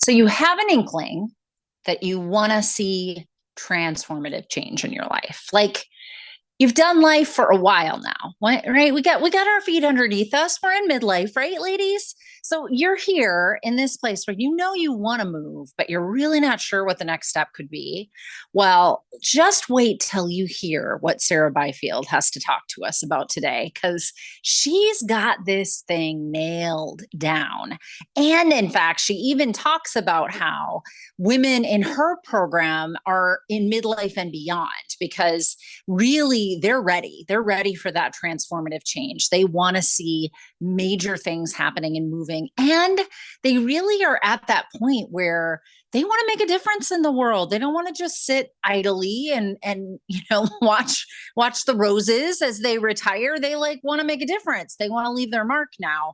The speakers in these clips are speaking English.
So you have an inkling that you want to see transformative change in your life. Like you've done life for a while now, right? We got our feet underneath us. We're in midlife, right, ladies? So you're here in this place where you want to move, but you're really not sure what the next step could be. Well, just wait till you hear what Sarah Bifield has to talk to us about today, because she's got this thing nailed down. And in fact, she even talks about how women in her program are in midlife and beyond, because really they're ready. They're ready for that transformative change. They want to see major things happening and moving. And they really are at that point where they want to make a difference in the world. They don't want to just sit idly and watch the roses as they retire. They like want to make a difference. They want to leave their mark now.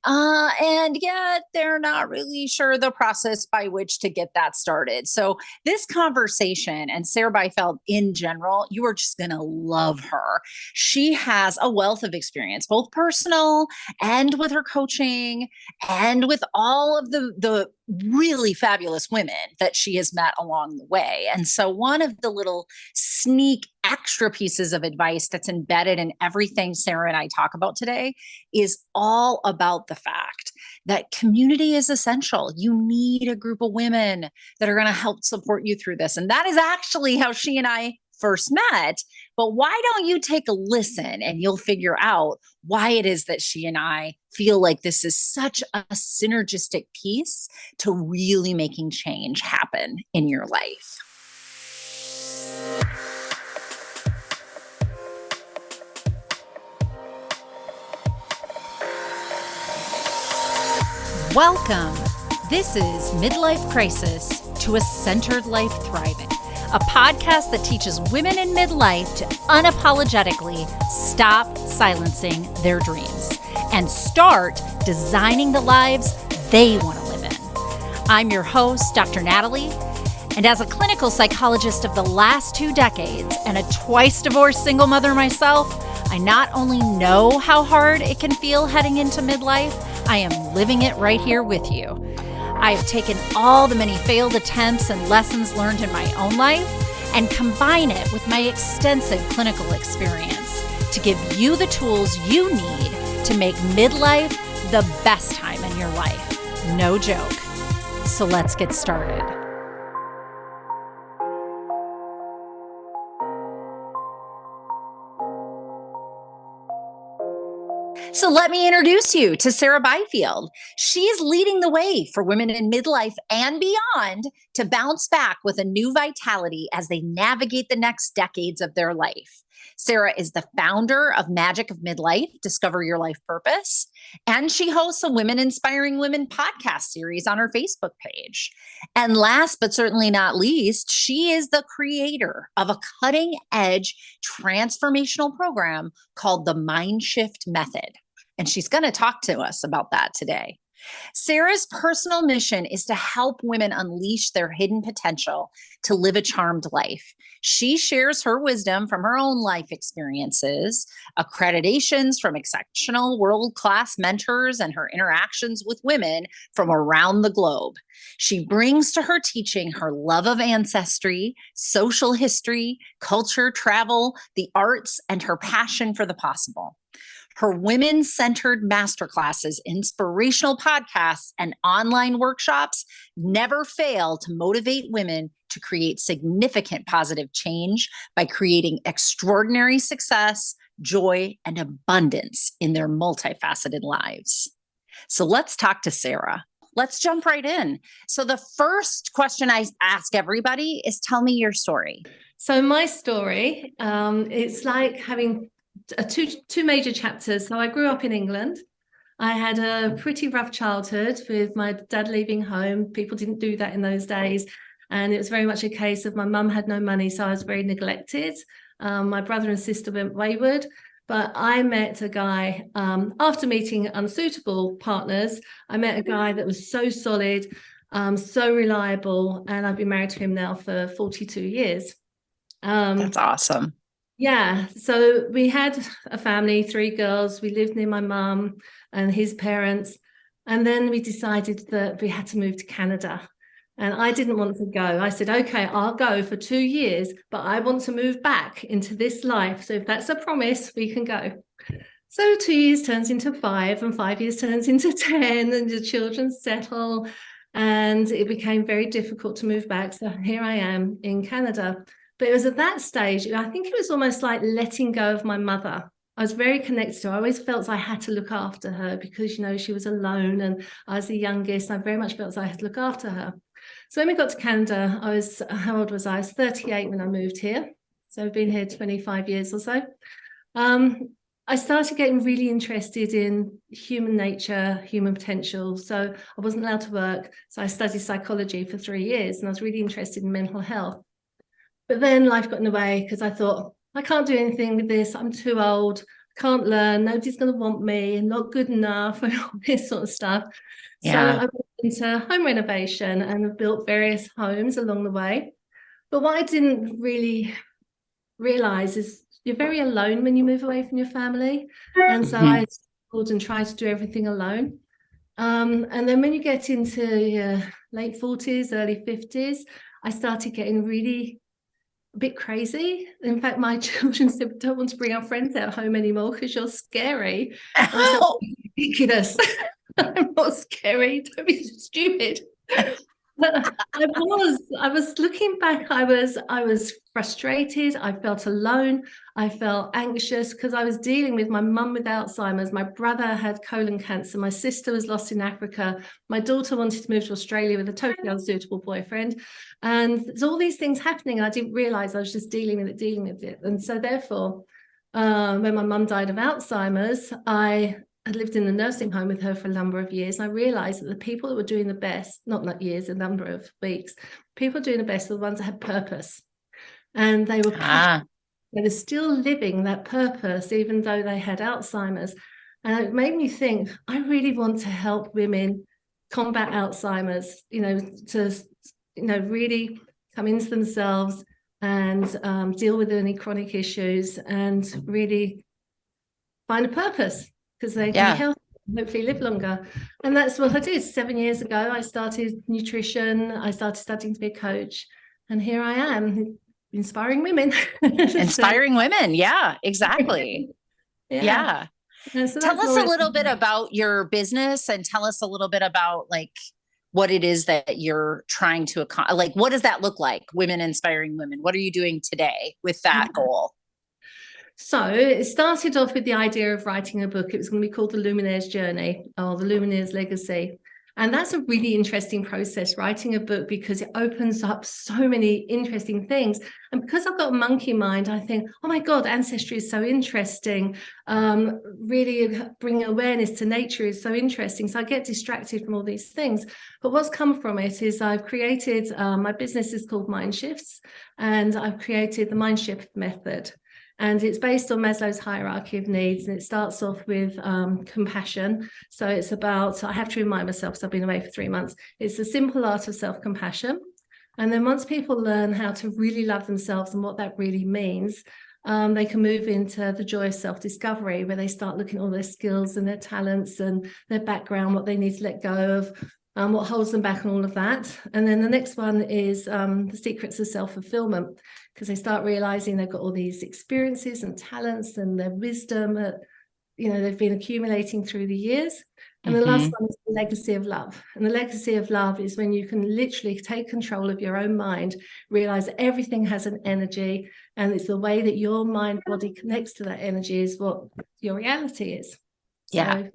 And yet they're not really sure the process by which to get that started. So this conversation, and Sarah Bifield in general, you are just going to love her. She has a wealth of experience, both personal and with her coaching and with all of the really fabulous women that she has met along the way. And so one of the little sneak extra pieces of advice that's embedded in everything Sarah and I talk about today is all about the fact that community is essential. You need a group of women that are going to help support you through this. And that is actually how she and I first met. But why don't you take a listen and you'll figure out why it is that she and I feel like this is such a synergistic piece to really making change happen in your life. Welcome. This is Midlife Crisis to a Centered Life Thriving, a podcast that teaches women in midlife to unapologetically stop silencing their dreams and start designing the lives they want to live in. I'm your host, Dr. Natalie, and as a clinical psychologist of the last 2 decades and a twice divorced single mother myself, I not only know how hard it can feel heading into midlife, I am living it right here with you. I've taken all the many failed attempts and lessons learned in my own life and combine it with my extensive clinical experience to give you the tools you need to make midlife the best time in your life. No joke. So let's get started. So let me introduce you to Sarah Bifield. She's leading the way for women in midlife and beyond to bounce back with a new vitality as they navigate the next decades of their life. Sarah is the founder of Magic of Midlife, Discover Your Life Purpose, and she hosts a Women Inspiring Women podcast series on her Facebook page. And last but certainly not least, she is the creator of a cutting-edge transformational program called the Mindshift Method. And she's going to talk to us about that today. Sarah's personal mission is to help women unleash their hidden potential to live a charmed life. She shares her wisdom from her own life experiences, accreditations from exceptional world-class mentors, and her interactions with women from around the globe. She brings to her teaching her love of ancestry, social history, culture, travel, the arts, and her passion for the possible. Her women-centered masterclasses, inspirational podcasts, and online workshops never fail to motivate women to create significant positive change by creating extraordinary success, joy, and abundance in their multifaceted lives. So let's talk to Sarah. Let's jump right in. So the first question I ask everybody is, tell me your story. So my story, it's like having two major chapters. So I grew up in England. I had a pretty rough childhood with my dad leaving home. People didn't do that in those days. And it was very much a case of my mum had no money, so I was very neglected. My brother and sister went wayward. But I met a guy, after meeting unsuitable partners, I met a guy that was so solid, so reliable. And I've been married to him now for 42 years. That's awesome. Yeah, so we had a family, 3 girls. We lived near my mum and his parents. And then we decided that we had to move to Canada. And I didn't want to go. I said, okay, I'll go for 2 years, but I want to move back into this life. So if that's a promise, we can go. So 2 years turns into 5, and 5 years turns into 10, and the children settle. And it became very difficult to move back. So here I am in Canada. But it was at that stage, I think it was almost like letting go of my mother. I was very connected to her. I always felt I had to look after her because, you know, she was alone and I was the youngest. I very much felt I had to look after her. So when we got to Canada, how old was I? I was 38 when I moved here. So I've been here 25 years or so. I started getting really interested in human nature, human potential. So I wasn't allowed to work. So I studied psychology for 3 years and I was really interested in mental health. But then life got in the way because I thought, I can't do anything with this. I'm too old. Can't learn. Nobody's going to want me. I'm not good enough and all this sort of stuff. So I went into home renovation and have built various homes along the way. But what I didn't really realize is you're very alone when you move away from your family. And so I struggled and tried to do everything alone. And then when you get into your late 40s, early 50s, I started getting really a bit crazy. In fact, my children said, we don't want to bring our friends out home anymore because you're scary. And I said, ridiculous. I'm not scary. Don't be stupid. I was looking back, I was frustrated. I felt alone. I felt anxious because I was dealing with my mum with Alzheimer's. My brother had colon cancer. My sister was lost in Africa. My daughter wanted to move to Australia with a totally unsuitable boyfriend. And there's all these things happening. And I didn't realize I was just dealing with it. And so therefore, when my mum died of Alzheimer's, I had lived in the nursing home with her for a number of years. And I realized that the people that were doing the best, not years, a number of weeks, people doing the best were the ones that had purpose. And they were they were still living that purpose, even though they had Alzheimer's. And it made me think, I really want to help women combat Alzheimer's, really come into themselves and deal with any chronic issues and really find a purpose, because they can be healthy and hopefully live longer. And that's what I did. 7 years ago, I started nutrition. I started studying to be a coach. And here I am, inspiring women. Inspiring women. Yeah, exactly. Yeah. So tell us a little bit about your business and tell us a little bit about like what it is that you're trying to accomplish. Like, what does that look like? Women inspiring women. What are you doing today with that goal? So it started off with the idea of writing a book. It was going to be called The Luminaire's Journey or The Luminaire's Legacy. And that's a really interesting process, writing a book, because it opens up so many interesting things. And because I've got a monkey mind, I think, oh my God, ancestry is so interesting. Really bringing awareness to nature is so interesting. So I get distracted from all these things. But what's come from it is I've created, my business is called Mindshifts, and I've created the Mindshift Method. And it's based on Maslow's hierarchy of needs. And it starts off with compassion. So it's about, I have to remind myself, because I've been away for 3 months, it's the simple art of self-compassion. And then once people learn how to really love themselves and what that really means, they can move into the joy of self-discovery, where they start looking at all their skills and their talents and their background, what they need to let go of, what holds them back and all of that. And then the next one is the secrets of self-fulfillment, because they start realizing they've got all these experiences and talents and their wisdom that, they've been accumulating through the years. And the last one is the legacy of love. And the legacy of love is when you can literally take control of your own mind, realize that everything has an energy, and it's the way that your mind body connects to that energy is what your reality is. Yeah. So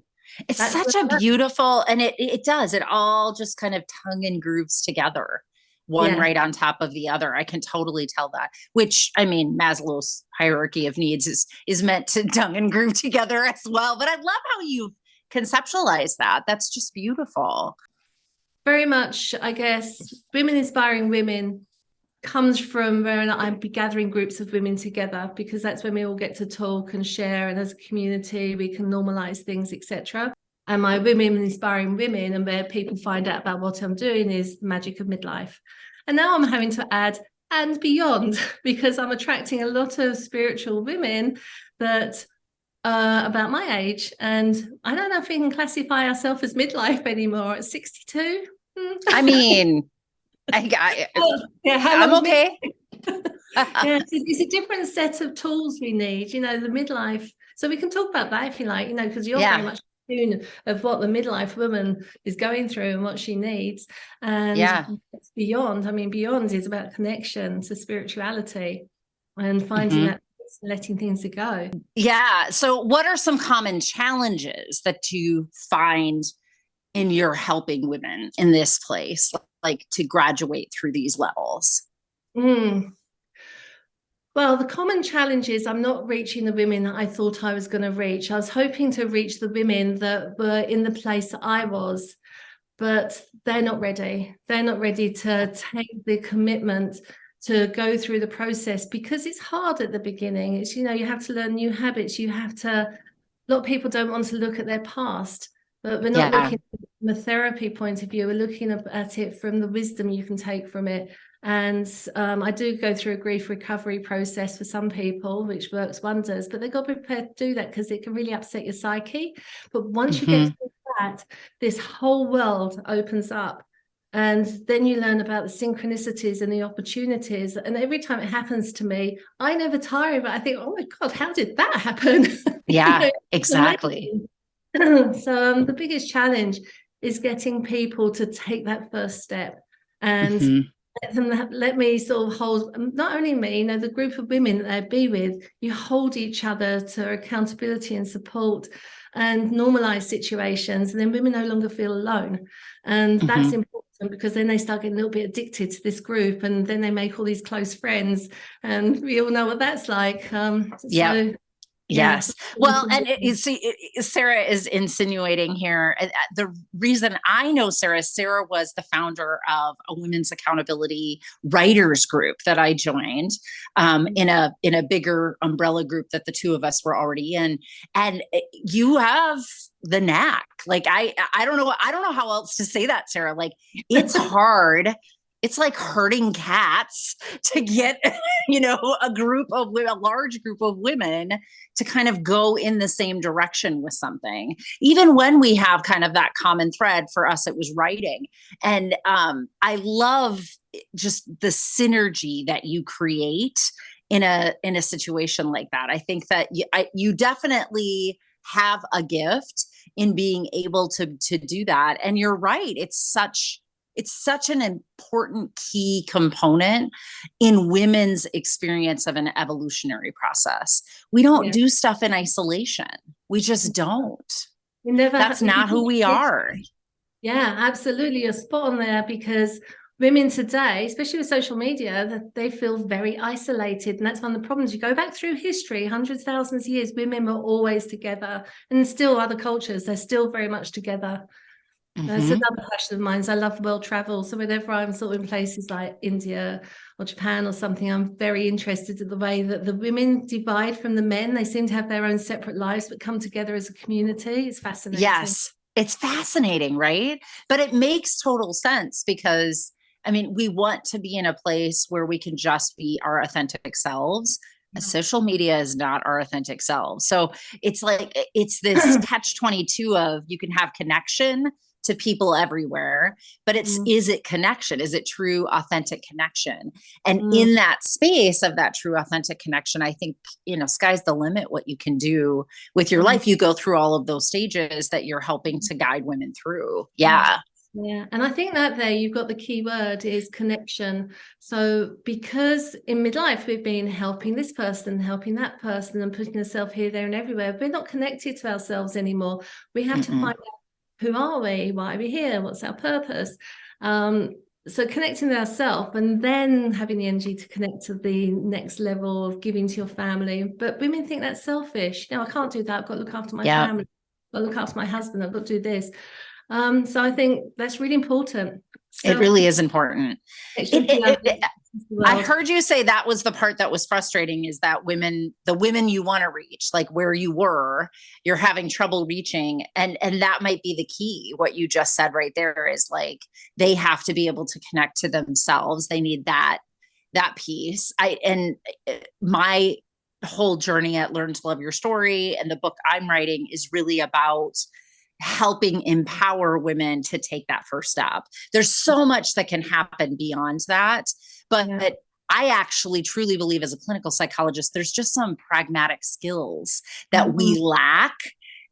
it's such a beautiful, and it does, it all just kind of tongue and grooves together, one right on top of the other. I can totally tell that, which, I mean, Maslow's hierarchy of needs is meant to tongue and groove together as well. But I love how you conceptualize that. That's just beautiful. Very much, I guess, women inspiring women comes from where I'd be gathering groups of women together, because that's when we all get to talk and share, and as a community we can normalize things, etc. And my Women Inspiring Women, and where people find out about what I'm doing, is the Magic of Midlife. And now I'm having to add and beyond, because I'm attracting a lot of spiritual women that about my age, and I don't know if we can classify ourselves as midlife anymore at 62. I mean, I got it. Yeah, how I'm long's okay. yeah, it's a different set of tools we need, the midlife. So we can talk about that if you like, because you're very Yeah. much in tune of what the midlife woman is going through and what she needs. Yeah. And it's beyond. I mean, beyond is about connection to spirituality and finding Mhm. that, letting things go. Yeah. So, what are some common challenges that you find in your helping women in this place, like to graduate through these levels? Mm. Well, the common challenge is I'm not reaching the women that I thought I was going to reach. I was hoping to reach the women that were in the place that I was, but they're not ready. They're not ready to take the commitment to go through the process because it's hard at the beginning. It's, you have to learn new habits. You have to, a lot of people don't want to look at their past, but we're not Yeah. looking from a therapy point of view. We're looking at it from the wisdom you can take from it. And I do go through a grief recovery process for some people, which works wonders, but they've got to be prepared to do that because it can really upset your psyche. But once you get through that, this whole world opens up. And then you learn about the synchronicities and the opportunities. And every time it happens to me, I never tire, but I think, oh my God, how did that happen? Yeah, It's exactly. amazing. So the biggest challenge is getting people to take that first step and Mhm. let me sort of hold, not only me, the group of women that they be with, you hold each other to accountability and support and normalize situations, and then women no longer feel alone. And that's Mhm. important because then they start getting a little bit addicted to this group, and then they make all these close friends, and we all know what that's like. Yep. So yeah. Yes. Well, and you see, Sarah is insinuating here. The reason I know Sarah was the founder of a women's accountability writers group that I joined in a bigger umbrella group that the two of us were already in. And you have the knack. Like I don't know how else to say that, Sarah. Like it's hard. It's like herding cats to get, a large group of women to kind of go in the same direction with something, even when we have kind of that common thread. For us, it was writing. And I love just the synergy that you create in a situation like that. I think that you definitely have a gift in being able to do that. And you're right. It's such an important key component in women's experience of an evolutionary process. We don't Yeah. do stuff in isolation. We just don't. We never That's not who we are. Yeah, absolutely. You're spot on there because women today, especially with social media, that they feel very isolated. And that's one of the problems. You go back through history, hundreds, thousands of years, women were always together. And still other cultures, they're still very much together. That's Mm-hmm. another passion of mine. I love world travel. So whenever I'm sort of in places like India or Japan or something, I'm very interested in the way that the women divide from the men. They seem to have their own separate lives, but come together as a community. It's fascinating. Yes, it's fascinating, right? But it makes total sense because, I mean, we want to be in a place where we can just be our authentic selves. Social media is not our authentic selves. So it's like, it's this catch 22 of you can have connection to people everywhere, but is it connection? Is it true, authentic connection? And in that space of that true, authentic connection, I think, sky's the limit what you can do with your life. You go through all of those stages that you're helping to guide women through. Yeah. Yeah. And I think that there you've got the key word is connection. So because in midlife, we've been helping this person, helping that person and putting ourselves here, there and everywhere. We're not connected to ourselves anymore. We have to find out, who are we? Why are we here? What's our purpose? So connecting with ourselves and then having the energy to connect to the next level of giving to your family. But women think that's selfish. I can't do that. I've got to look after my family. I've got to look after my husband. I've got to do this. So I think that's really important. It really is important. I heard you say that was the part that was frustrating, is that the women you want to reach, like where you were, you're having trouble reaching. And that might be the key. What you just said right there is like, they have to be able to connect to themselves. They need that piece. My whole journey at Learn to Love Your Story and the book I'm writing is really about helping empower women to take that first step. There's so much that can happen beyond that. But Yeah. I actually truly believe, as a clinical psychologist, there's just some pragmatic skills that we lack,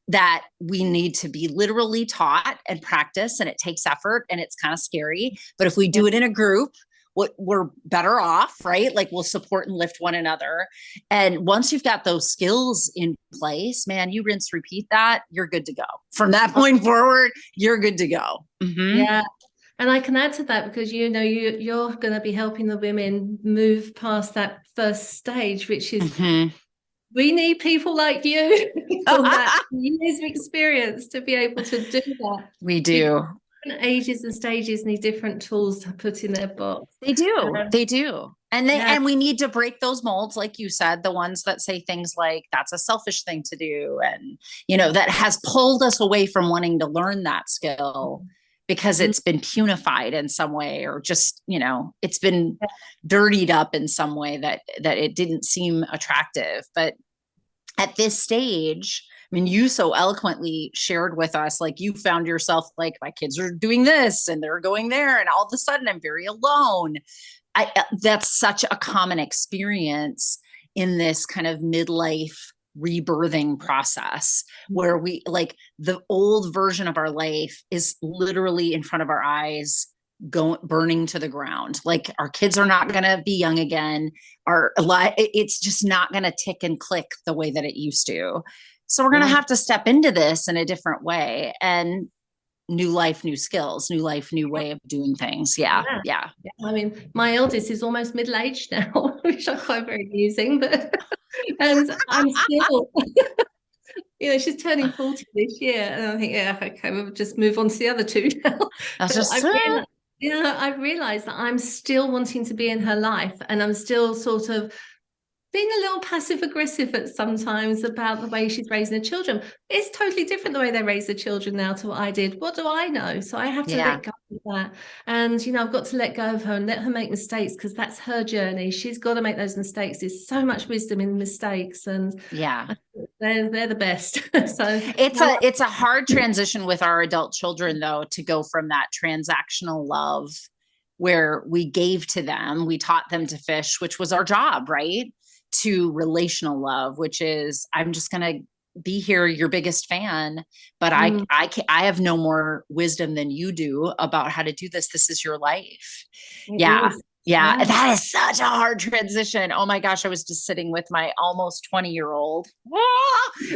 that we need to be literally taught and practice. And it takes effort and it's kind of scary. But if we do it in a group, we're better off, right? Like, we'll support and lift one another. And once you've got those skills in place, man, you rinse, repeat that, you're good to go. From that point forward, you're good to go. Mm-hmm. Yeah. And I can add to that, because, you know, you're going to be helping the women move past that first stage, which is, we need people like you all that years of experience to be able to do that. We do. Different ages and stages need different tools to put in their box. They do. They do. And and we need to break those molds, like you said, the ones that say things like, that's a selfish thing to do. And, you know, that has pulled us away from wanting to learn that skill because it's been punified in some way, or just, you know, it's been dirtied up in some way that it didn't seem attractive. But at this stage, I mean, you so eloquently shared with us, like, you found yourself like, my kids are doing this and they're going there, and all of a sudden I'm very alone. That's such a common experience in this kind of midlife rebirthing process, where we, like, the old version of our life is literally in front of our eyes, burning to the ground. Like, our kids are not going to be young again. It's just not going to tick and click the way that it used to. So we're going to have to step into this in a different way, and new life, new skills, new life, new way of doing things. Yeah. I mean, my eldest is almost middle-aged now, which I find very amusing, but and I'm still, you know, she's turning 40 this year, and I think, yeah, okay, we'll just move on to the other two now. I've realized that I'm still wanting to be in her life, and I'm still sort of being a little passive aggressive at sometimes about the way she's raising her children. It's totally different the way they raise their children now to what I did. What do I know? So I have to let go of that. And, you know, I've got to let go of her and let her make mistakes, because that's her journey. She's got to make those mistakes. There's so much wisdom in mistakes, and they're the best. So it's a hard transition with our adult children, though, to go from that transactional love where we gave to them, we taught them to fish, which was our job, right? To relational love, which is, I'm just going to be here, your biggest fan, but I have no more wisdom than you do about how to do this. This is your life. Yeah. That is such a hard transition. Oh my gosh. I was just sitting with my almost 20-year-old,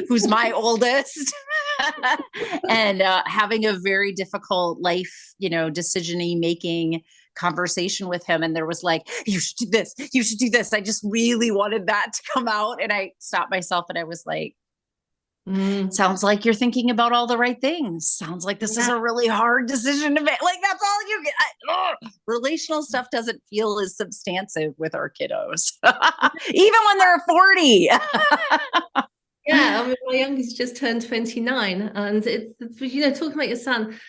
who's my oldest, and having a very difficult life, you know, decision making conversation with him. And there was like, you should do this, you should do this. I just really wanted that to come out. And I stopped myself and I was like, sounds like you're thinking about all the right things. Sounds like this is a really hard decision to make. Like, that's all you get. Relational stuff doesn't feel as substantive with our kiddos, even when they're 40. Yeah, I mean, my youngest just turned 29, and you know, talking about your son,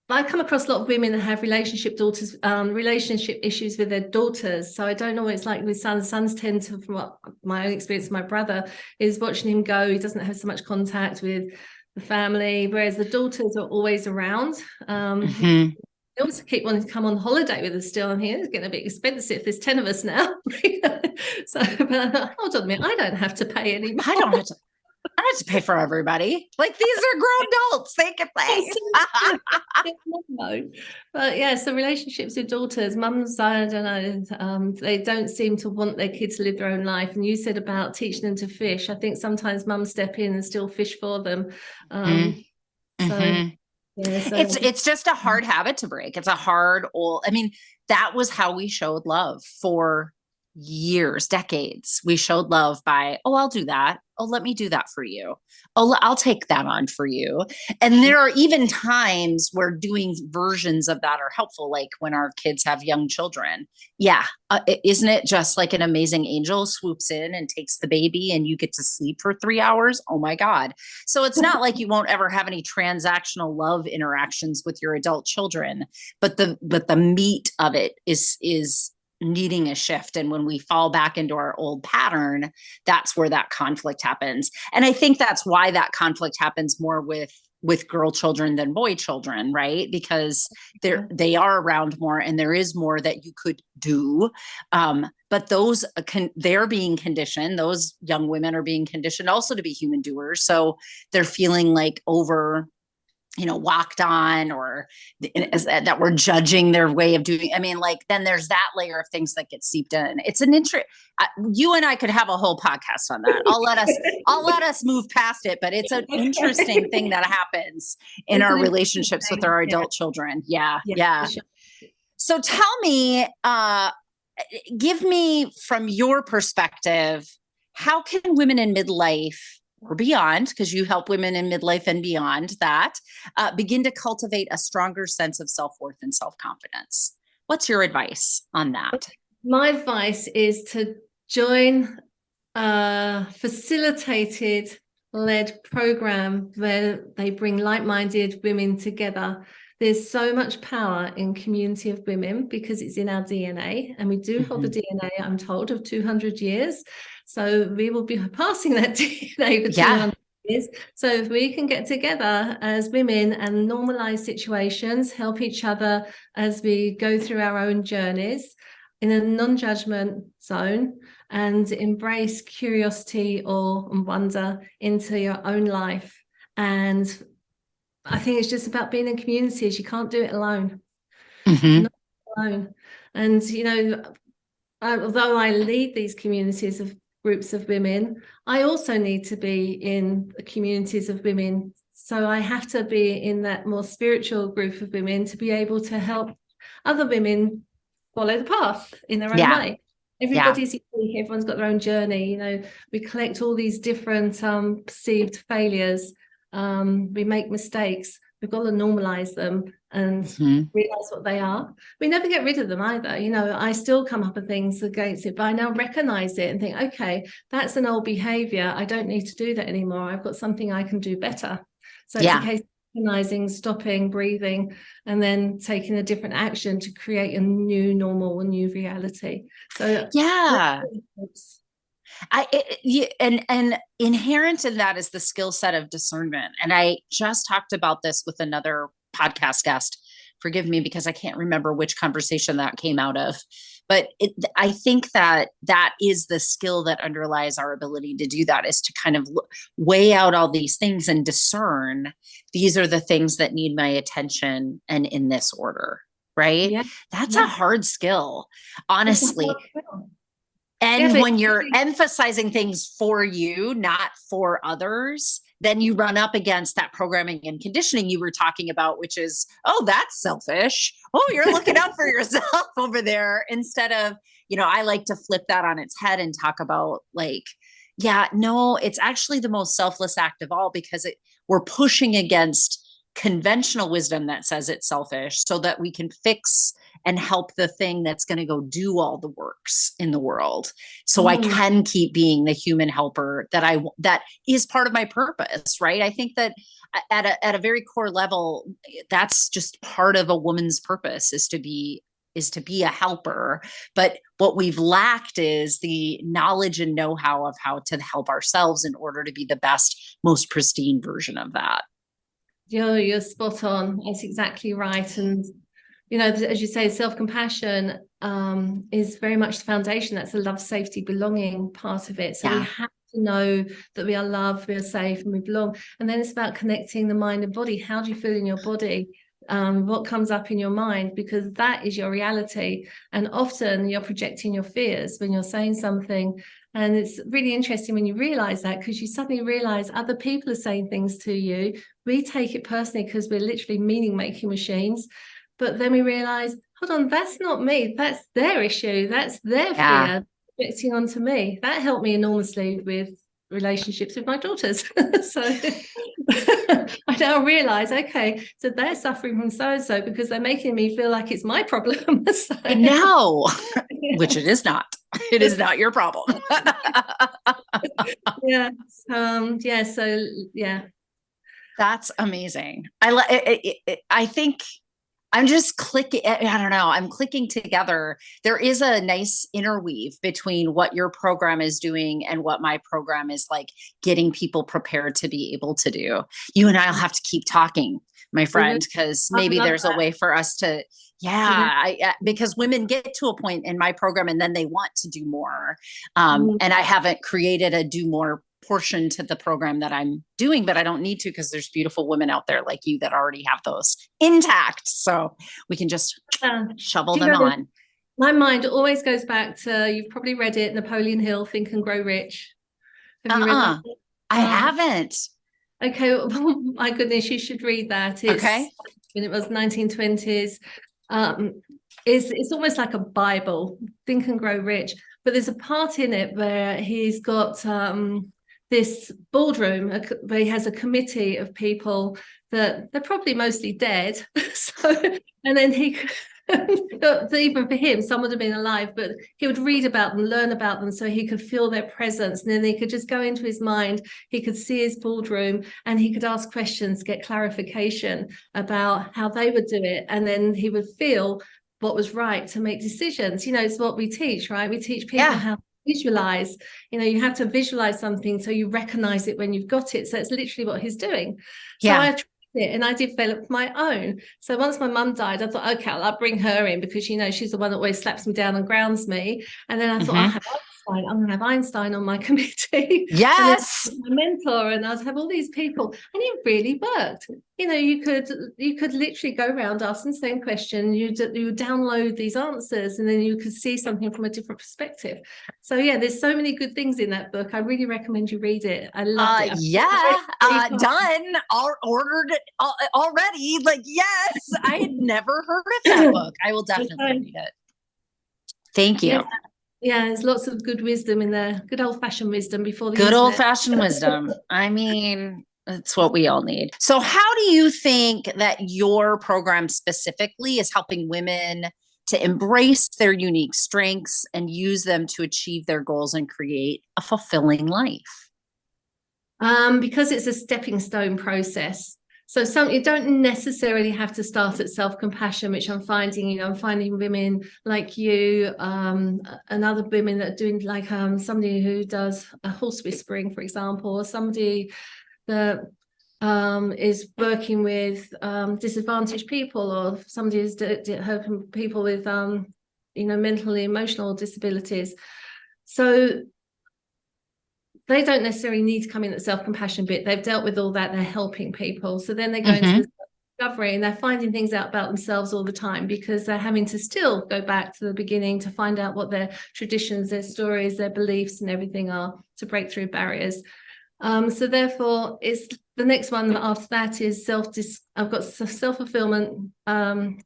I come across a lot of women that have relationship issues with their daughters. So I don't know what it's like with sons. Sons tend to, from what my own experience, my brother is watching him go, he doesn't have so much contact with the family, whereas the daughters are always around. They also keep wanting to come on holiday with us still, and here it's getting a bit expensive. There's 10 of us now. So, but hold on a minute, I don't have to pay anymore. I don't have to pay for everybody. Like, these are grown adults. They can pay. No. But yeah, so relationships with daughters, mums, I don't know, they don't seem to want their kids to live their own life. And you said about teaching them to fish. I think sometimes mums step in and still fish for them. It's just a hard habit to break. It's a hard I mean, that was how we showed love for years, decades. We showed love by, oh, I'll do that. Oh, let me do that for you. Oh, I'll take that on for you. And there are even times where doing versions of that are helpful, like when our kids have young children. Yeah. Isn't it just like an amazing angel swoops in and takes the baby and you get to sleep for 3 hours? Oh my God. So it's not like you won't ever have any transactional love interactions with your adult children, but the meat of it is needing a shift. And when we fall back into our old pattern, that's where that conflict happens. And I think that's why that conflict happens more with with girl children than boy children, right? Because they are around more and there is more that you could do. But they're being conditioned. Those young women are being conditioned also to be human doers. So they're feeling like walked on, or that we're judging their way of doing. I mean, like, then there's that layer of things that get seeped in. It's an you and I could have a whole podcast on that. I'll let us move past it, but it's an interesting thing that happens in our relationships with our adult children. Yeah. Sure. So tell me, give me from your perspective, how can women in midlife or beyond, because you help women in midlife and beyond that, begin to cultivate a stronger sense of self-worth and self-confidence? What's your advice on that? My advice is to join a facilitated led program where they bring like-minded women together. There's so much power in community of women because it's in our DNA, and we do hold a DNA, I'm told, of 200 years. So we will be passing that DNA for 200 years. So if we can get together as women and normalize situations, help each other as we go through our own journeys in a non-judgment zone, and embrace curiosity, awe, and wonder into your own life. And I think it's just about being in communities. You can't do it alone. Not alone. And, although I lead these communities of groups of women, I also need to be in communities of women. So I have to be in that more spiritual group of women to be able to help other women follow the path in their own way. Everybody's unique, everyone's got their own journey. We collect all these different perceived failures. We make mistakes. We've got to normalize them and realize what they are. We never get rid of them either. I still come up with things against it, but I now recognize it and think, okay, that's an old behavior. I don't need to do that anymore. I've got something I can do better. So it's a case of recognizing, stopping, breathing, and then taking a different action to create a new normal, a new reality. So and inherent in that is the skill set of discernment. And I just talked about this with another podcast guest. Forgive me, because I can't remember which conversation that came out of. But I think that is the skill that underlies our ability to do that, is to kind of weigh out all these things and discern, these are the things that need my attention and in this order, right? Yeah. That's a hard skill, honestly. And when you're emphasizing things for you, not for others, then you run up against that programming and conditioning you were talking about, which is, oh, that's selfish. Oh, you're looking out for yourself over there. Instead of, I like to flip that on its head and talk about it's actually the most selfless act of all, because we're pushing against conventional wisdom that says it's selfish so that we can fix and help the thing that's going to go do all the works in the world. So I can keep being the human helper that is part of my purpose, right? I think that at a very core level, that's just part of a woman's purpose, is to be a helper. But what we've lacked is the knowledge and know-how of how to help ourselves in order to be the best, most pristine version of that. You're spot on. That's exactly right. And as you say, self-compassion is very much the foundation. That's the love, safety, belonging part of it. So we have to know that we are loved, we are safe, and we belong. And then it's about connecting the mind and body. How do you feel in your body? What comes up in your mind? Because that is your reality. And often you're projecting your fears when you're saying something. And it's really interesting when you realize that, because you suddenly realize other people are saying things to you. We take it personally because we're literally meaning-making machines. But then we realize, hold on, that's not me. That's their issue. That's their fear projecting onto me. That helped me enormously with relationships with my daughters. So I now realize, okay, so they're suffering from so-and-so because they're making me feel like it's my problem. So, no, which it is not. It is not your problem. So that's amazing. I think I'm just clicking. I don't know. I'm clicking together. There is a nice interweave between what your program is doing and what my program is like getting people prepared to be able to do. You and I'll have to keep talking, my friend, because I maybe love there's a way for us to, that. because women get to a point in my program and then they want to do more. Mhm. And I haven't created a do more portion to the program that I'm doing, but I don't need to because there's beautiful women out there like you that already have those intact. So we can just shovel Do you them know, on. my mind always goes back to, you've probably read it, Napoleon Hill, Think and Grow Rich. Have you read that? I haven't. Okay, well, my goodness, you should read that. Okay. When it was 1920s. It's almost like a Bible, Think and Grow Rich. But there's a part in it where he's got this boardroom where he has a committee of people that they're probably mostly dead. So, and then he even for him, some would have been alive, but he would read about them, learn about them, so he could feel their presence, and then he could just go into his mind. He could see his boardroom, and he could ask questions, get clarification about how they would do it, and then he would feel what was right to make decisions. It's what we teach, right? We teach people how to visualize. You have to visualize something so you recognize it when you've got it. So it's literally what he's doing. So I tried it and I developed my own. So once my mum died, I thought, okay, I'll bring her in because she's the one that always slaps me down and grounds me. And then I thought, I'll have Einstein. I'm going to have Einstein on my committee. Yes. And then my mentor, and I'd have all these people, and it really worked. You could literally go around asking the same question. You download these answers, and then you could see something from a different perspective. So yeah, there's so many good things in that book. I really recommend you read it. I loved it. Done. Ordered it already. Like, yes, I had never heard of that book. I will definitely read it. Thank you. Yeah, there's lots of good wisdom in there. Good old-fashioned wisdom before the good internet. old-fashioned wisdom. I mean, it's what we all need. So how do you think that your program specifically is helping women to embrace their unique strengths and use them to achieve their goals and create a fulfilling life? Because it's a stepping stone process. So you don't necessarily have to start at self-compassion, which I'm finding, I'm finding women like you, and other women that are doing like somebody who does a horse whispering, for example, or somebody that is working with disadvantaged people, or somebody who's helping people with mental and emotional disabilities. So they don't necessarily need to come in at self-compassion bit. They've dealt with all that. They're helping people. So then they go into the discovery, and they're finding things out about themselves all the time, because they're having to still go back to the beginning to find out what their traditions, their stories, their beliefs and everything are, to break through barriers. So therefore, it's the next one after that is I've got self-fulfillment,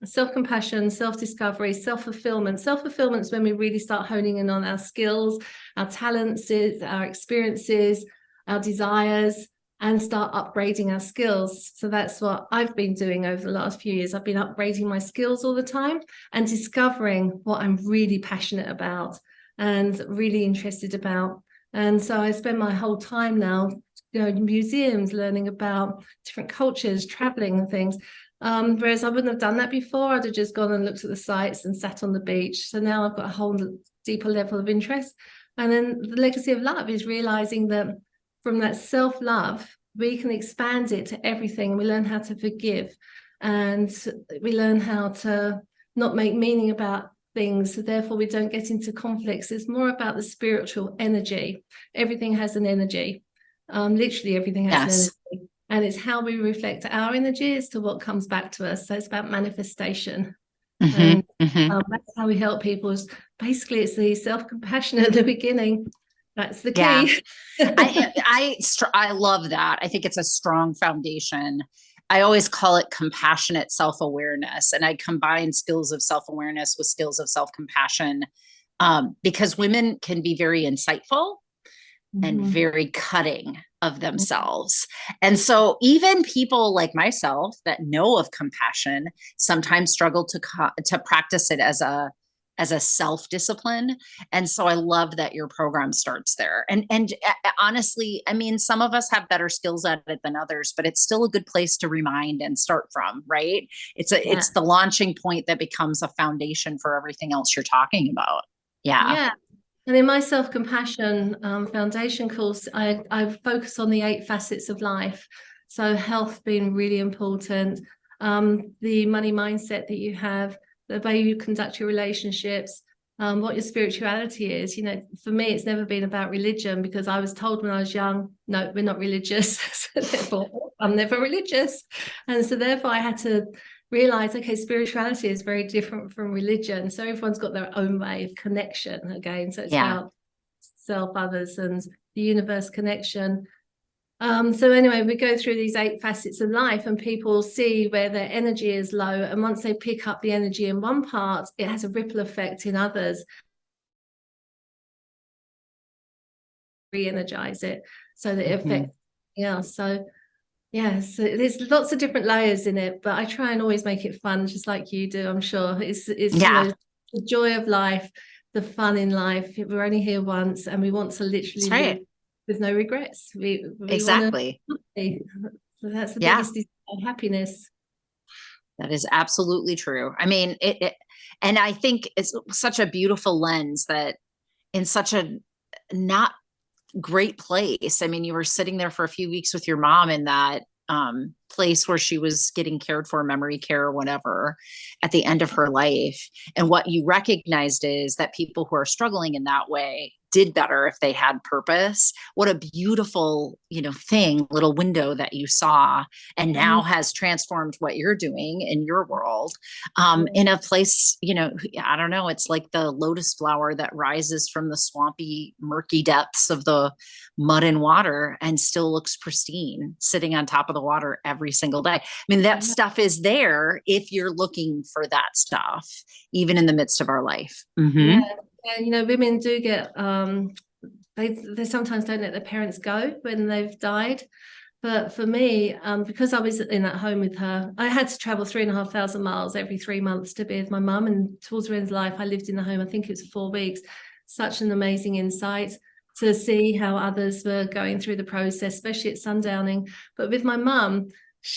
self-compassion, self-discovery, self-fulfillment. Self-fulfillment is when we really start honing in on our skills, our talents, our experiences, our desires, and start upgrading our skills. So that's what I've been doing over the last few years. I've been upgrading my skills all the time and discovering what I'm really passionate about and really interested about. And so I spend my whole time now going to museums, learning about different cultures, traveling and things. Whereas I wouldn't have done that before. I'd have just gone and looked at the sites and sat on the beach. So now I've got a whole deeper level of interest. And then the legacy of love is realizing that from that self-love, we can expand it to everything. We learn how to forgive, and we learn how to not make meaning about things, so therefore we don't get into conflicts. It's more about the spiritual energy. Everything has an energy. Literally everything has an energy, and it's how we reflect our energy as to what comes back to us. So it's about manifestation. And that's how we help people. Is basically it's the self-compassion at the beginning. That's the key. I love that. I think it's a strong foundation. I always call it compassionate self-awareness. And I combine skills of self-awareness with skills of self-compassion, because women can be very insightful and very cutting of themselves. And so even people like myself that know of compassion sometimes struggle to practice it as as a self-discipline. And so I love that your program starts there. And honestly, I mean, some of us have better skills at it than others, but it's still a good place to remind and start from, right? Yeah. It's the launching point that becomes a foundation for everything else you're talking about. Yeah. Yeah. And in my self-compassion foundation course, I focus on the 8 facets of life. So health being really important, the money mindset that you have, the way you conduct your relationships, what your spirituality is. You know, for me, it's never been about religion, because I was told when I was young, no, we're not religious. So therefore, I'm never religious. And so therefore I had to realize, okay, spirituality is very different from religion. So everyone's got their own way of connection again. So it's Yeah. about self, others, and the universe connection. So anyway, we go through these 8 facets of life, and people see where their energy is low. And once they pick up the energy in one part, it has a ripple effect in others. Re-energize it so that it affects. Yeah. So yes, there's lots of different layers in it, but I try and always make it fun, just like you do, I'm sure. It's Yeah. you know, the joy of life, the fun in life. We're only here once, and we want to literally That's right. live with no regrets. We Exactly. want to. So that's the Yeah. biggest desire, happiness. That is absolutely true. I mean, and I think it's such a beautiful lens that in such a not great place. I mean, you were sitting there for a few weeks with your mom in that place where she was getting cared for, memory care or whatever, at the end of her life. And what you recognized is that people who are struggling in that way did better if they had purpose. What a beautiful, thing, little window that you saw, and now has transformed what you're doing in your world, in a place, I don't know, it's like the lotus flower that rises from the swampy, murky depths of the mud and water and still looks pristine, sitting on top of the water every single day. I mean, that stuff is there if you're looking for that stuff, even in the midst of our life. Yeah. And women do get they sometimes don't let their parents go when they've died. But for me, because I was in that home with her, I had to travel 3,500 miles every 3 months to be with my mum. And towards her end of life, I lived in the home, I think it was 4 weeks. Such an amazing insight to see how others were going through the process, especially at sundowning. But with my mum,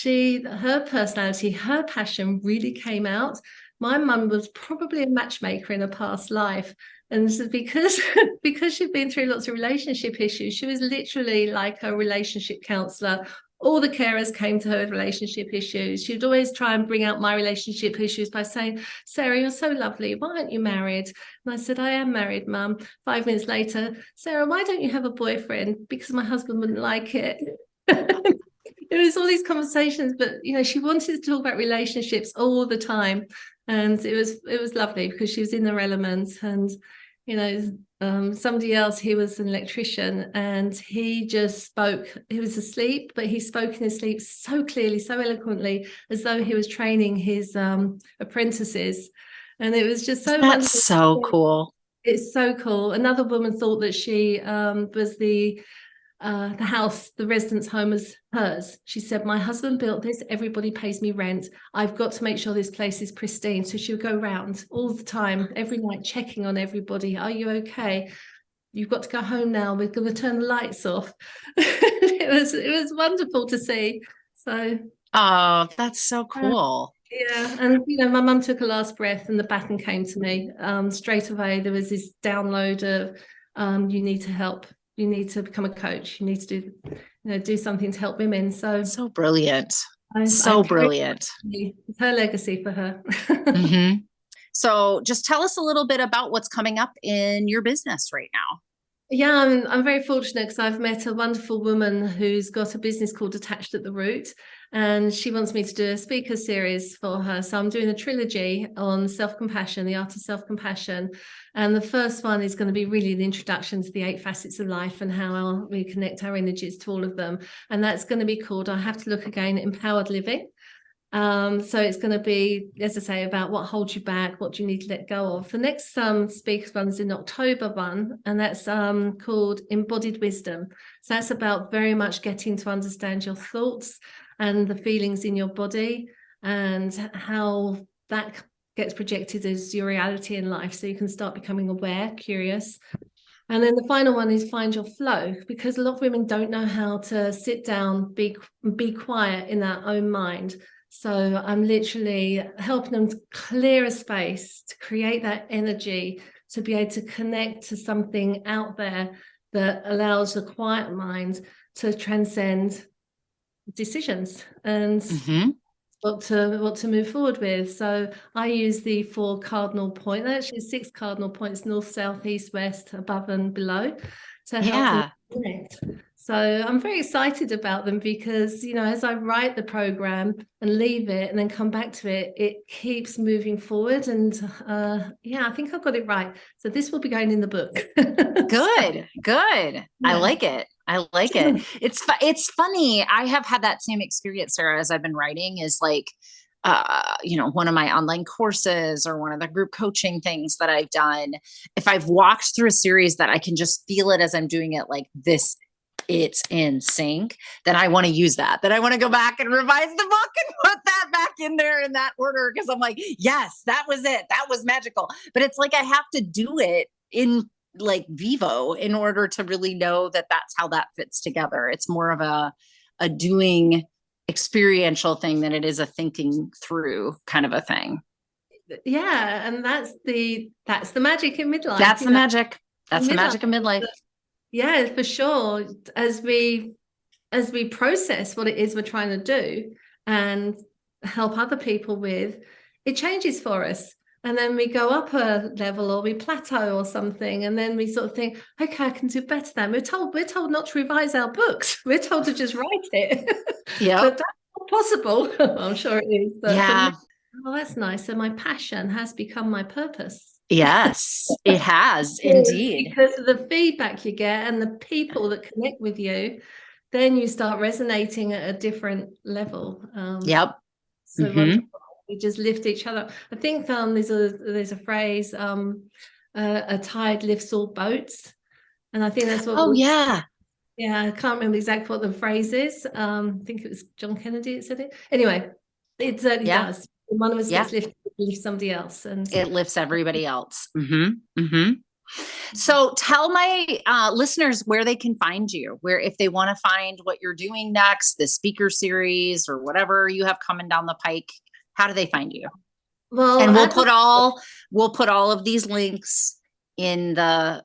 her personality, her passion really came out. My mum was probably a matchmaker in a past life. And so because she'd been through lots of relationship issues, she was literally like a relationship counselor. All the carers came to her with relationship issues. She'd always try and bring out my relationship issues by saying, Sarah, you're so lovely. Why aren't you married? And I said, I am married, Mum. 5 minutes later, Sarah, why don't you have a boyfriend? Because my husband wouldn't like it. It was all these conversations, but she wanted to talk about relationships all the time. And it was lovely because she was in her element. And somebody else, he was an electrician, and he just spoke. He was asleep, but he spoke in his sleep so clearly, so eloquently, as though he was training his apprentices. And it was just so That's wonderful. so cool. It's so cool. Another woman thought that she was the house, the residence home, was hers. She said, my husband built this, everybody pays me rent, I've got to make sure this place is pristine. So she would go around all the time, every night, checking on everybody. Are you okay? You've got to go home now, we're going to turn the lights off. It was wonderful to see. So that's so cool. yeah. And my mum took a last breath and the baton came to me. Straight away there was this download of you need to help. You need to become a coach. You need to do something to help women. So brilliant. Brilliant. It's her legacy for her. So just tell us a little bit about what's coming up in your business right now. Yeah, I'm very fortunate because I've met a wonderful woman who's got a business called Attached at the Root, and she wants me to do a speaker series for her. So I'm doing a trilogy on self-compassion, the art of self-compassion. And the first one is going to be really an introduction to the 8 facets of life and how we connect our energies to all of them. And that's going to be called, I have to look again, Empowered Living. So it's going to be, as I say, about what holds you back, what do you need to let go of. The next speakers one is in October one, and that's called Embodied Wisdom. So that's about very much getting to understand your thoughts and the feelings in your body, and how that gets projected as your reality in life. So you can start becoming aware, curious. And then the final one is find your flow, because a lot of women don't know how to sit down, be quiet in their own mind. So I'm literally helping them to clear a space, to create that energy, to be able to connect to something out there that allows the quiet mind to transcend decisions and what to move forward with. So I use the 4 cardinal points, actually 6 cardinal points: north, south, east, west, above and below, to help them connect. So I'm very excited about them because, as I write the program and leave it and then come back to it, it keeps moving forward. And I think I've got it right. So this will be going in the book. Good. Yeah. I like it. It's funny. I have had that same experience, Sarah, as I've been writing, is like, one of my online courses or one of the group coaching things that I've done. If I've walked through a series that I can just feel it as I'm doing it, like this, it's in sync, then I want to use that. Then I want to go back and revise the book and put that back in there in that order. Cause I'm like, yes, that was it. That was magical. But it's like, I have to do it in like vivo in order to really know that that's how that fits together. It's more of a doing experiential thing than it is a thinking through kind of a thing. Yeah. And that's the magic in midlife. That's the magic. That's the magic of midlife. Yeah, for sure. As we process what it is we're trying to do and help other people with, it changes for us. And then we go up a level or we plateau or something. And then we sort of think, okay, I can do better than. We're told not to revise our books. We're told to just write it. Yeah. But that's not possible. I'm sure it is. But yeah. Oh, that's nice. So my passion has become my purpose. Yes, it has indeed. Because of the feedback you get and the people that connect with you, then you start resonating at a different level. Yep. So wonderful. We just lift each other. I think there's a phrase, a tide lifts all boats. And I think that's what yeah, I can't remember exactly what the phrase is. I think it was John Kennedy that said it. Anyway, it certainly does. One of us gets lifted, lifts somebody else, and it lifts everybody else. So tell my listeners where they can find you, where if they want to find what you're doing next, the speaker series or whatever you have coming down the pike, how do they find you? Well, and we'll put all of these links in the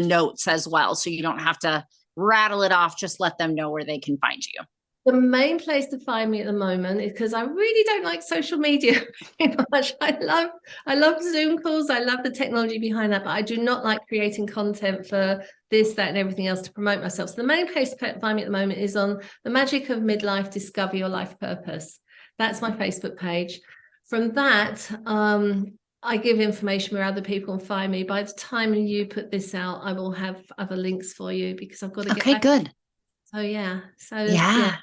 notes as well, so you don't have to rattle it off. Just let them know where they can find you. The main place to find me at the moment is because I really don't like social media very much. I love Zoom calls. I love the technology behind that, but I do not like creating content for this, that, and everything else to promote myself. So the main place to find me at the moment is on the Magic of Midlife, Discover Your Life Purpose. That's my Facebook page. From that, I give information where other people can find me. By the time you put this out, I will have other links for you because I've got to get back. Okay, good. So yeah.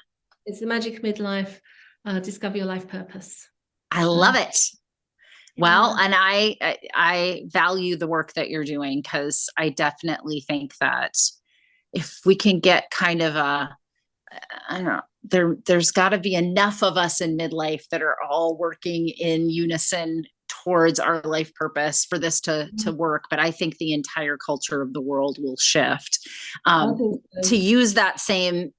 It's the Magic of Midlife, Discover Your Life Purpose. I love it. Well, and I value the work that you're doing because I definitely think that if we can get kind of I don't know, there's got to be enough of us in midlife that are all working in unison towards our life purpose for this to work. But I think the entire culture of the world will shift to use that same,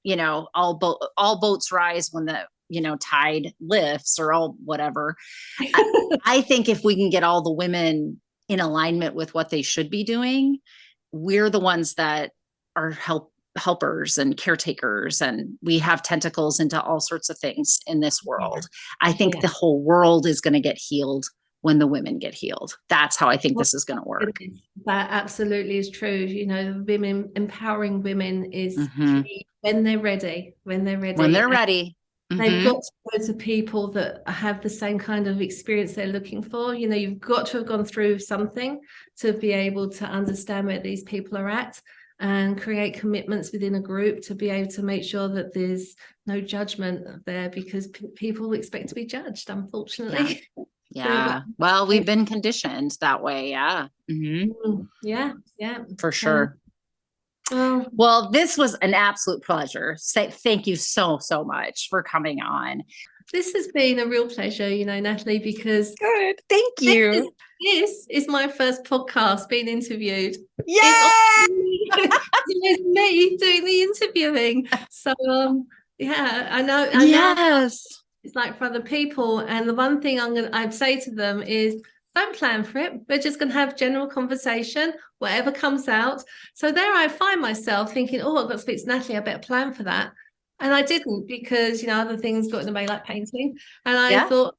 all boats rise when the, tide lifts or all whatever. I think if we can get all the women in alignment with what they should be doing, we're the ones that are helpers and caretakers, and we have tentacles into all sorts of things in this world. I think the whole world is going to get healed when the women get healed. That's how I think this is going to work. That absolutely is true. Women, empowering women is key when they're ready. They've got to go to people that have the same kind of experience they're looking for. You've got to have gone through something to be able to understand where these people are at and create commitments within a group to be able to make sure that there's no judgment there, because people expect to be judged, unfortunately. Yeah. Well, we've been conditioned that way. Yeah. Yeah. For sure. Well, this was an absolute pleasure. Thank you so much for coming on. This has been a real pleasure, Natalie, because Good. Thank this you. this is my first podcast being interviewed. It's Yay! it's me doing the interviewing. So yeah, I know Yes. it's like for other people. And the one thing I'd say to them is don't plan for it. We're just going to have general conversation, whatever comes out. So there I find myself thinking, oh, I've got to speak to Natalie. I better plan for that. And I didn't because, other things got in the way, like painting. And I Yeah. thought,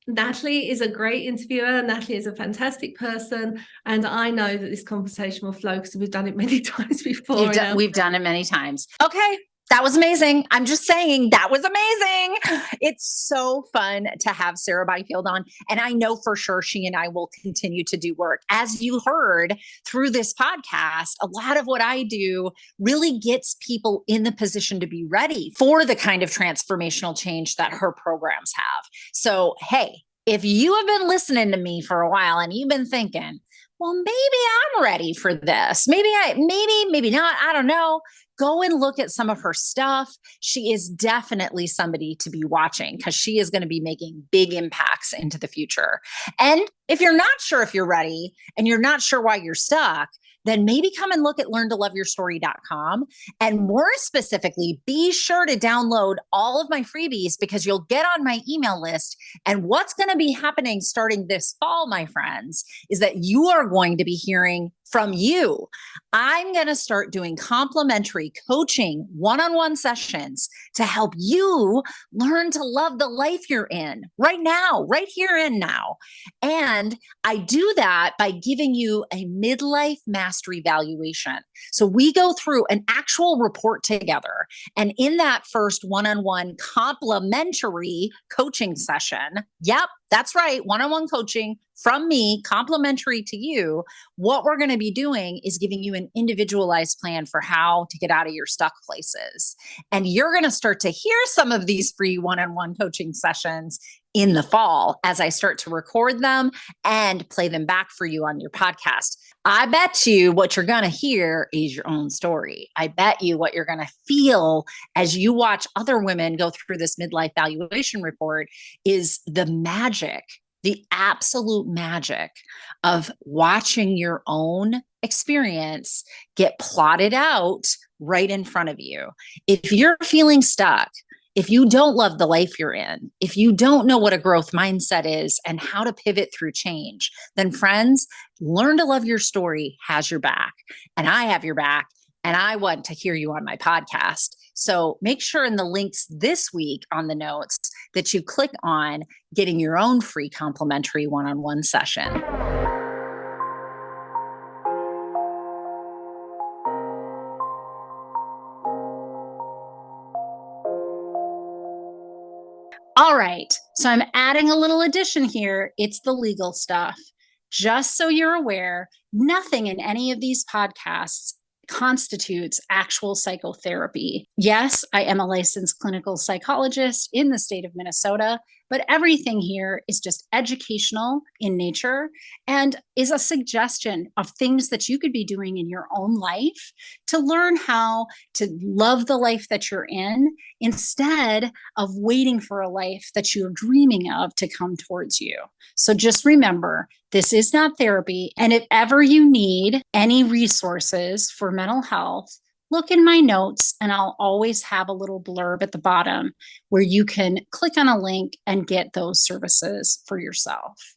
Natalie is a great interviewer. Natalie is a fantastic person. And I know that this conversation will flow because we've done it many times before. We've done it many times. Okay. That was amazing. I'm just saying that was amazing. It's so fun to have Sarah Bifield on. And I know for sure she and I will continue to do work. As you heard through this podcast, a lot of what I do really gets people in the position to be ready for the kind of transformational change that her programs have. So, hey, if you have been listening to me for a while and you've been thinking, well, maybe I'm ready for this. Maybe not. I don't know. Go and look at some of her stuff. She is definitely somebody to be watching because she is going to be making big impacts into the future. And if you're not sure if you're ready and you're not sure why you're stuck, then maybe come and look at learntoloveyourstory.com. And more specifically, be sure to download all of my freebies because you'll get on my email list. And what's going to be happening starting this fall, my friends, is that you are going to be hearing from you. I'm going to start doing complimentary coaching one-on-one sessions to help you learn to love the life you're in right now, right here and now. And I do that by giving you a midlife mastery evaluation. So we go through an actual report together. And in that first one-on-one complimentary coaching session, yep, that's right, one-on-one coaching from me, complimentary to you, what we're going to be doing is giving you an individualized plan for how to get out of your stuck places. And you're going to start to hear some of these free one-on-one coaching sessions in the fall as I start to record them and play them back for you on your podcast. I bet you what you're going to hear is your own story. I bet you what you're going to feel as you watch other women go through this midlife valuation report is the magic, the absolute magic of watching your own experience get plotted out right in front of you. If you're feeling stuck, if you don't love the life you're in, if you don't know what a growth mindset is and how to pivot through change, then friends, Learn to Love Your Story has your back. And I have your back. And I want to hear you on my podcast. So make sure in the links this week on the notes that you click on getting your own free complimentary one-on-one session. All right, so I'm adding a little addition here. It's the legal stuff. Just so you're aware, nothing in any of these podcasts constitutes actual psychotherapy. Yes, I am a licensed clinical psychologist in the state of Minnesota, but everything here is just educational in nature and is a suggestion of things that you could be doing in your own life to learn how to love the life that you're in instead of waiting for a life that you're dreaming of to come towards you. So just remember, this is not therapy. And if ever you need any resources for mental health, look in my notes and I'll always have a little blurb at the bottom where you can click on a link and get those services for yourself.